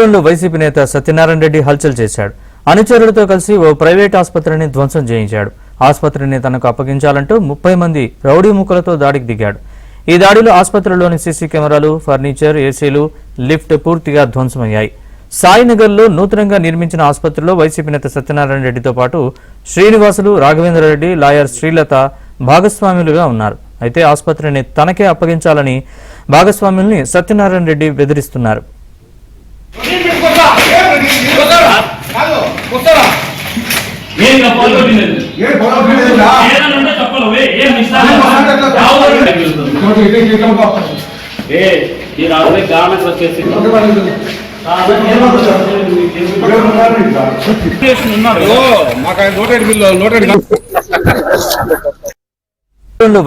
YCP నేత సత్యనారాయణ రెడ్డి హల్చల్ చేశాడు. అనుచరులతో కలిసి ఓ ప్రైవేట్ ఆసుపత్రిని ధ్వంసం చేయించాడు. ఆసుపత్రిని తనకు అప్పగించాలంటూ 30 మంది రౌడీ ముక్కలతో దాడికి దిగాడు. ఈ దాడిలో ఆసుపత్రిలోని సీసీ కెమెరాలు, ఫర్నిచర్, ఏసీలు, లిఫ్ట్ పూర్తిగా ధ్వంసమయ్యాయి. సాయినగర్లో నూతనంగా నిర్మించిన ఆసుపత్రిలో వైసీపీ నేత సత్యనారాయణ రెడ్డితో పాటు శ్రీనివాసులు, రాఘవేంద్రరెడ్డి, లాయర్ శ్రీలత భాగస్వాములుగా ఉన్నారు. అయితే ఆసుపత్రిని తనకే అప్పగించాలని భాగస్వాముల్ని సత్యనారాయణ రెడ్డి బెదిరిస్తున్నారు.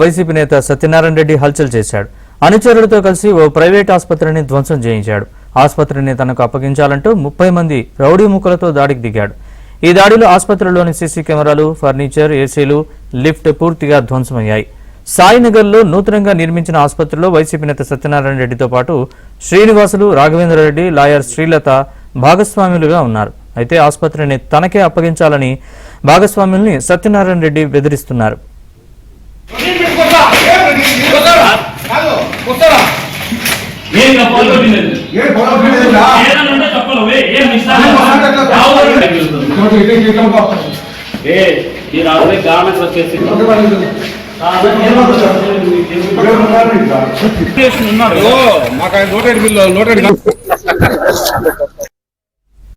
వైసీపీ నేత సత్యనారాయణ రెడ్డి హల్చల్ చేశాడు. అనుచరులతో కలిసి ఓ ప్రైవేట్ ఆసుపత్రిని ధ్వంసం చేయించాడు. ఆసుపత్రిని తనకు అప్పగించాలంటూ 30 మంది రౌడీ ముక్కలతో దాడికి దిగాడు. ఈ దాడిలో ఆసుపత్రిలోని సీసీ కెమెరాలు, ఫర్నిచర్, ఏసీలు, లిఫ్ట్ పూర్తిగా ధ్వంసమయ్యాయి. సాయినగర్లో నూతనంగా నిర్మించిన ఆసుపత్రిలో వైసీపీ నేత సత్యనారాయణ రెడ్డితో పాటు శ్రీనివాసులు, రాఘవేంద్రరెడ్డి, లాయర్ శ్రీలత భాగస్వాములుగా ఉన్నారు. అయితే ఆసుపత్రిని తనకే అప్పగించాలని భాగస్వాముల్ని సత్యనారాయణ రెడ్డి బెదిరిస్తున్నారు. మాకు నోటెడ్ బిల్లు